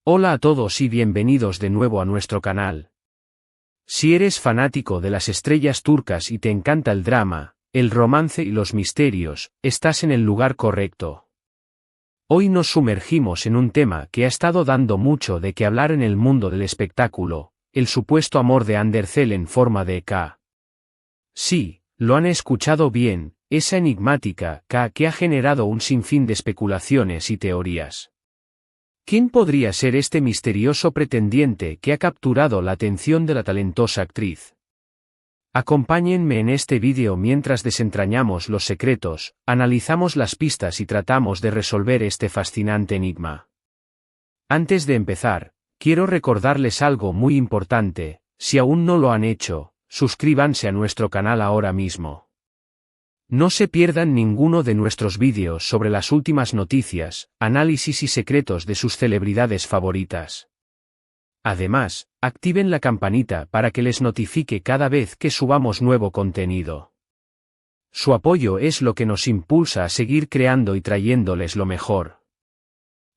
Hola a todos y bienvenidos de nuevo a nuestro canal. Si eres fanático de las estrellas turcas y te encanta el drama, el romance y los misterios, estás en el lugar correcto. Hoy nos sumergimos en un tema que ha estado dando mucho de qué hablar en el mundo del espectáculo, el supuesto amor de Andercel en forma de K. Sí, lo han escuchado bien, esa enigmática K que ha generado un sinfín de especulaciones y teorías. ¿Quién podría ser este misterioso pretendiente que ha capturado la atención de la talentosa actriz? Acompáñenme en este vídeo mientras desentrañamos los secretos, analizamos las pistas y tratamos de resolver este fascinante enigma. Antes de empezar, quiero recordarles algo muy importante: si aún no lo han hecho, suscríbanse a nuestro canal ahora mismo. No se pierdan ninguno de nuestros vídeos sobre las últimas noticias, análisis y secretos de sus celebridades favoritas. Además, activen la campanita para que les notifique cada vez que subamos nuevo contenido. Su apoyo es lo que nos impulsa a seguir creando y trayéndoles lo mejor.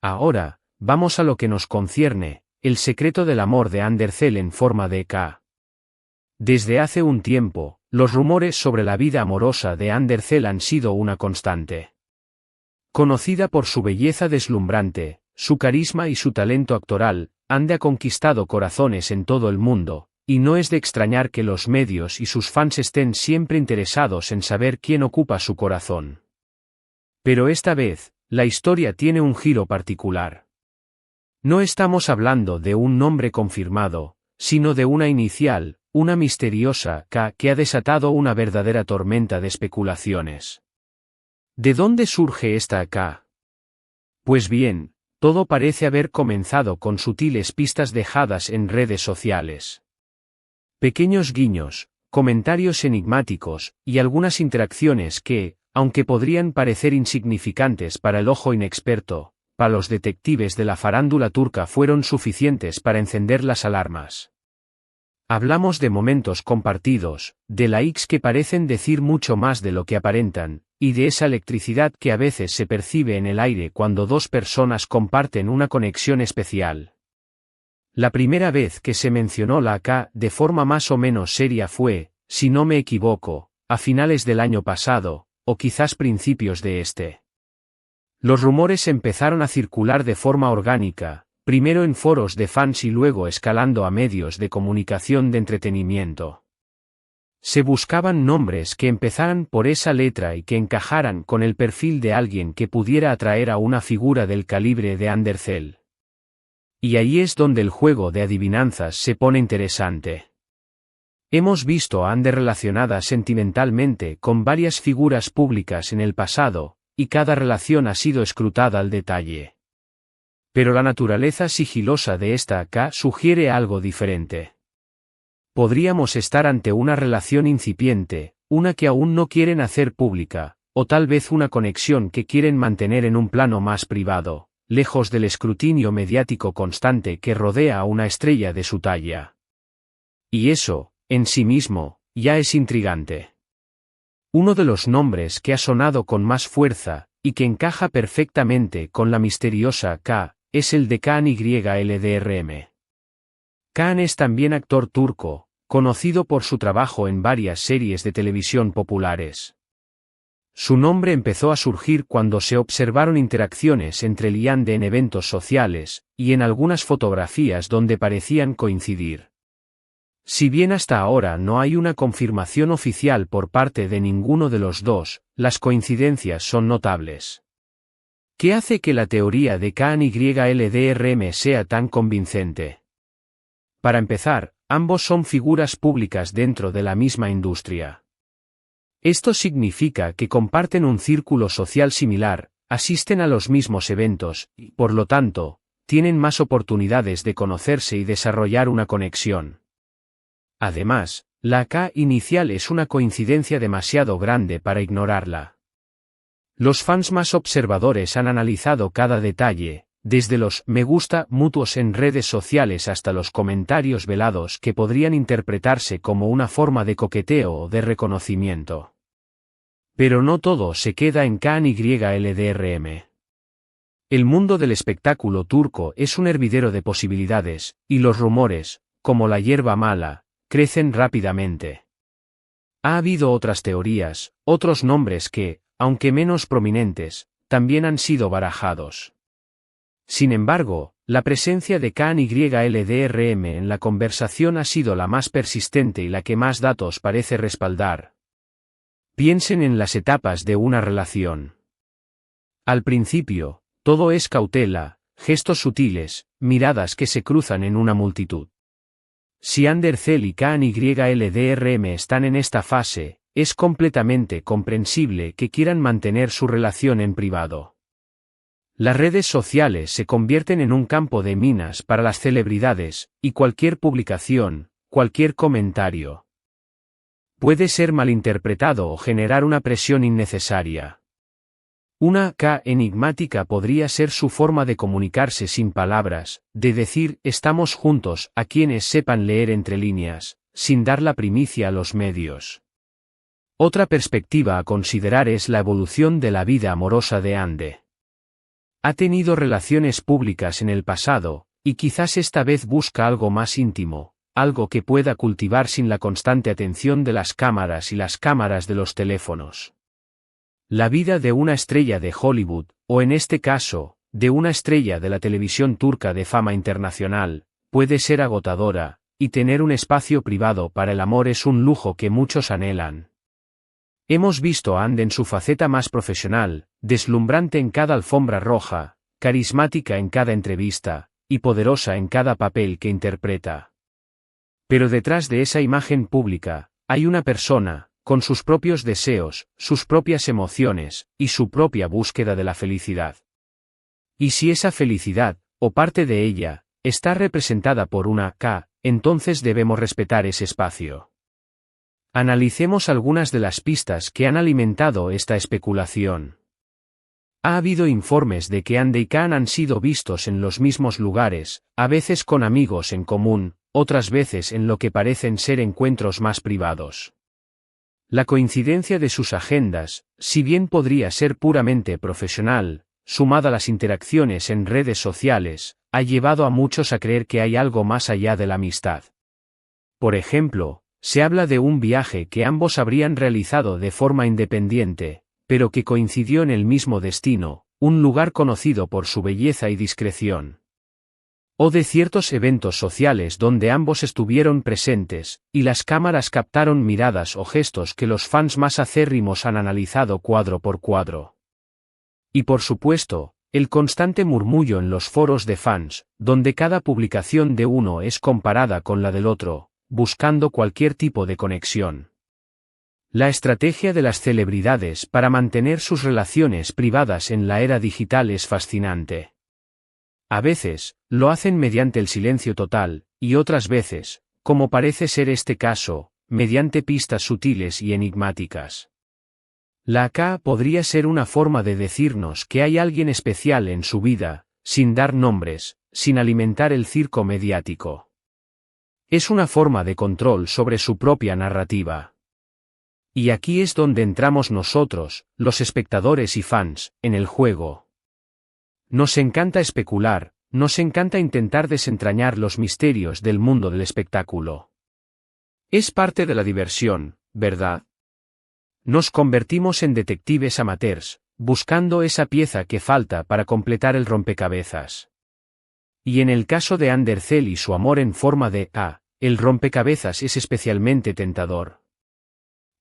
Ahora, vamos a lo que nos concierne, el secreto del amor de Andercel en forma de K. Desde hace un tiempo, los rumores sobre la vida amorosa de Andercel han sido una constante. Conocida por su belleza deslumbrante, su carisma y su talento actoral, Ande ha conquistado corazones en todo el mundo, y no es de extrañar que los medios y sus fans estén siempre interesados en saber quién ocupa su corazón. Pero esta vez, la historia tiene un giro particular. No estamos hablando de un nombre confirmado, sino de una inicial, una misteriosa K que ha desatado una verdadera tormenta de especulaciones. ¿De dónde surge esta K? Pues bien, todo parece haber comenzado con sutiles pistas dejadas en redes sociales. Pequeños guiños, comentarios enigmáticos, y algunas interacciones que, aunque podrían parecer insignificantes para el ojo inexperto, para los detectives de la farándula turca fueron suficientes para encender las alarmas. Hablamos de momentos compartidos, de likes que parecen decir mucho más de lo que aparentan, y de esa electricidad que a veces se percibe en el aire cuando dos personas comparten una conexión especial. La primera vez que se mencionó la K de forma más o menos seria fue, si no me equivoco, a finales del año pasado, o quizás principios de este. Los rumores empezaron a circular de forma orgánica, primero en foros de fans y luego escalando a medios de comunicación de entretenimiento. Se buscaban nombres que empezaran por esa letra y que encajaran con el perfil de alguien que pudiera atraer a una figura del calibre de Andercel. Y ahí es donde el juego de adivinanzas se pone interesante. Hemos visto a Ander relacionada sentimentalmente con varias figuras públicas en el pasado, y cada relación ha sido escrutada al detalle. Pero la naturaleza sigilosa de esta K sugiere algo diferente. Podríamos estar ante una relación incipiente, una que aún no quieren hacer pública, o tal vez una conexión que quieren mantener en un plano más privado, lejos del escrutinio mediático constante que rodea a una estrella de su talla. Y eso, en sí mismo, ya es intrigante. Uno de los nombres que ha sonado con más fuerza, y que encaja perfectamente con la misteriosa K, es el de Kaan Yıldırım. Kaan es también actor turco, conocido por su trabajo en varias series de televisión populares. Su nombre empezó a surgir cuando se observaron interacciones entre él y Ande en eventos sociales, y en algunas fotografías donde parecían coincidir. Si bien hasta ahora no hay una confirmación oficial por parte de ninguno de los dos, las coincidencias son notables. ¿Qué hace que la teoría de Kaan Yıldırım sea tan convincente? Para empezar, ambos son figuras públicas dentro de la misma industria. Esto significa que comparten un círculo social similar, asisten a los mismos eventos, y, por lo tanto, tienen más oportunidades de conocerse y desarrollar una conexión. Además, la K inicial es una coincidencia demasiado grande para ignorarla. Los fans más observadores han analizado cada detalle, desde los me gusta mutuos en redes sociales hasta los comentarios velados que podrían interpretarse como una forma de coqueteo o de reconocimiento. Pero no todo se queda en Kaan Yıldırım. El mundo del espectáculo turco es un hervidero de posibilidades, y los rumores, como la hierba mala, crecen rápidamente. Ha habido otras teorías, otros nombres que, aunque menos prominentes, también han sido barajados. Sin embargo, la presencia de KANYLDRM en la conversación ha sido la más persistente y la que más datos parece respaldar. Piensen en las etapas de una relación. Al principio, todo es cautela, gestos sutiles, miradas que se cruzan en una multitud. Si Andercel y KANYLDRM están en esta fase, es completamente comprensible que quieran mantener su relación en privado. Las redes sociales se convierten en un campo de minas para las celebridades, y cualquier publicación, cualquier comentario puede ser malinterpretado o generar una presión innecesaria. Una K enigmática podría ser su forma de comunicarse sin palabras, de decir estamos juntos a quienes sepan leer entre líneas, sin dar la primicia a los medios. Otra perspectiva a considerar es la evolución de la vida amorosa de Ande. Ha tenido relaciones públicas en el pasado, y quizás esta vez busca algo más íntimo, algo que pueda cultivar sin la constante atención de las cámaras y las cámaras de los teléfonos. La vida de una estrella de Hollywood, o en este caso, de una estrella de la televisión turca de fama internacional, puede ser agotadora, y tener un espacio privado para el amor es un lujo que muchos anhelan. Hemos visto a Ande en su faceta más profesional, deslumbrante en cada alfombra roja, carismática en cada entrevista, y poderosa en cada papel que interpreta. Pero detrás de esa imagen pública, hay una persona, con sus propios deseos, sus propias emociones, y su propia búsqueda de la felicidad. Y si esa felicidad, o parte de ella, está representada por una K, entonces debemos respetar ese espacio. Analicemos algunas de las pistas que han alimentado esta especulación. Ha habido informes de que Ande y Kaan han sido vistos en los mismos lugares, a veces con amigos en común, otras veces en lo que parecen ser encuentros más privados. La coincidencia de sus agendas, si bien podría ser puramente profesional, sumada a las interacciones en redes sociales, ha llevado a muchos a creer que hay algo más allá de la amistad. Por ejemplo, se habla de un viaje que ambos habrían realizado de forma independiente, pero que coincidió en el mismo destino, un lugar conocido por su belleza y discreción. O de ciertos eventos sociales donde ambos estuvieron presentes, y las cámaras captaron miradas o gestos que los fans más acérrimos han analizado cuadro por cuadro. Y por supuesto, el constante murmullo en los foros de fans, donde cada publicación de uno es comparada con la del otro, buscando cualquier tipo de conexión. La estrategia de las celebridades para mantener sus relaciones privadas en la era digital es fascinante. A veces, lo hacen mediante el silencio total, y otras veces, como parece ser este caso, mediante pistas sutiles y enigmáticas. La K podría ser una forma de decirnos que hay alguien especial en su vida, sin dar nombres, sin alimentar el circo mediático. Es una forma de control sobre su propia narrativa. Y aquí es donde entramos nosotros, los espectadores y fans, en el juego. Nos encanta especular, nos encanta intentar desentrañar los misterios del mundo del espectáculo. Es parte de la diversión, ¿verdad? Nos convertimos en detectives amateurs, buscando esa pieza que falta para completar el rompecabezas. Y en el caso de Andercel y su amor en forma de A, el rompecabezas es especialmente tentador.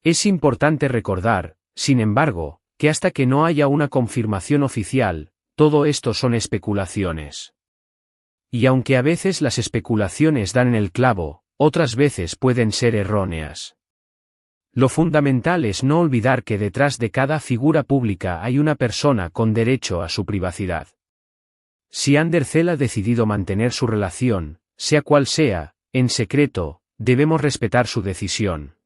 Es importante recordar, sin embargo, que hasta que no haya una confirmación oficial, todo esto son especulaciones. Y aunque a veces las especulaciones dan en el clavo, otras veces pueden ser erróneas. Lo fundamental es no olvidar que detrás de cada figura pública hay una persona con derecho a su privacidad. Si Andercel ha decidido mantener su relación, sea cual sea, en secreto, debemos respetar su decisión.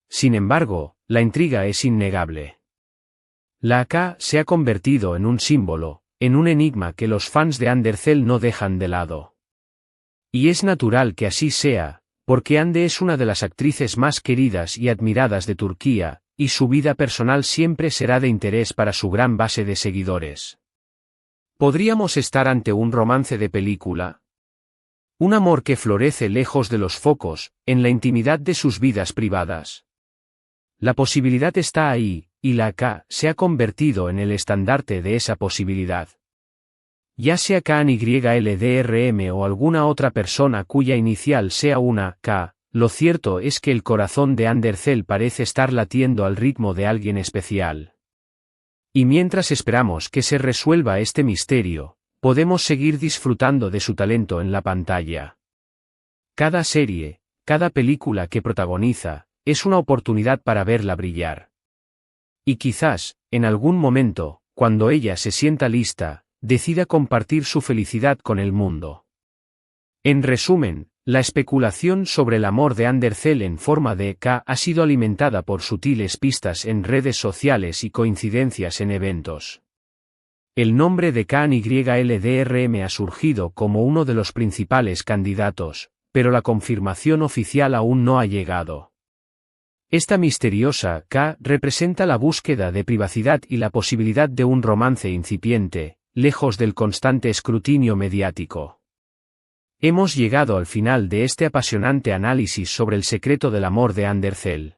Sin embargo, la intriga es innegable. La AK se ha convertido en un símbolo, en un enigma que los fans de Andercel no dejan de lado. Y es natural que así sea, porque Ande es una de las actrices más queridas y admiradas de Turquía, y su vida personal siempre será de interés para su gran base de seguidores. ¿Podríamos estar ante un romance de película? Un amor que florece lejos de los focos, en la intimidad de sus vidas privadas. La posibilidad está ahí, y la K se ha convertido en el estandarte de esa posibilidad. Ya sea KANYLDRM o alguna otra persona cuya inicial sea una K, lo cierto es que el corazón de Andercel parece estar latiendo al ritmo de alguien especial. Y mientras esperamos que se resuelva este misterio, podemos seguir disfrutando de su talento en la pantalla. Cada serie, cada película que protagoniza, es una oportunidad para verla brillar. Y quizás, en algún momento, cuando ella se sienta lista, decida compartir su felicidad con el mundo. En resumen, la especulación sobre el amor de Andercel en forma de K ha sido alimentada por sutiles pistas en redes sociales y coincidencias en eventos. El nombre de KANYLDRM ha surgido como uno de los principales candidatos, pero la confirmación oficial aún no ha llegado. Esta misteriosa K representa la búsqueda de privacidad y la posibilidad de un romance incipiente, lejos del constante escrutinio mediático. Hemos llegado al final de este apasionante análisis sobre el secreto del amor de Andercel.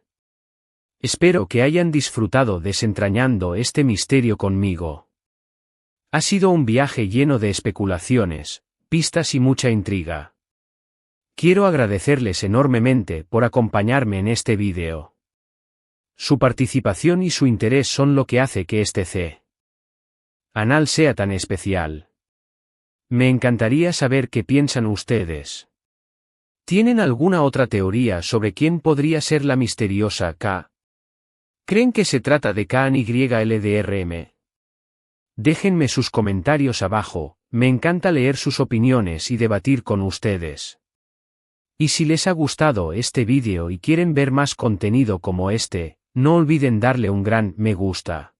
Espero que hayan disfrutado desentrañando este misterio conmigo. Ha sido un viaje lleno de especulaciones, pistas y mucha intriga. Quiero agradecerles enormemente por acompañarme en este vídeo. Su participación y su interés son lo que hace que este canal sea tan especial. Me encantaría saber qué piensan ustedes. ¿Tienen alguna otra teoría sobre quién podría ser la misteriosa K? ¿Creen que se trata de KANYLDRM? Déjenme sus comentarios abajo, me encanta leer sus opiniones y debatir con ustedes. Y si les ha gustado este vídeo y quieren ver más contenido como este, no olviden darle un gran me gusta.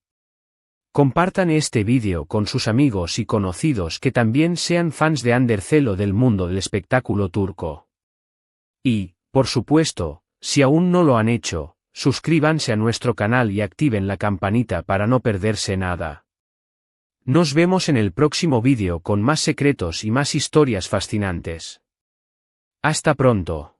Compartan este vídeo con sus amigos y conocidos que también sean fans de Andercel o del mundo del espectáculo turco. Y, por supuesto, si aún no lo han hecho, suscríbanse a nuestro canal y activen la campanita para no perderse nada. Nos vemos en el próximo vídeo con más secretos y más historias fascinantes. Hasta pronto.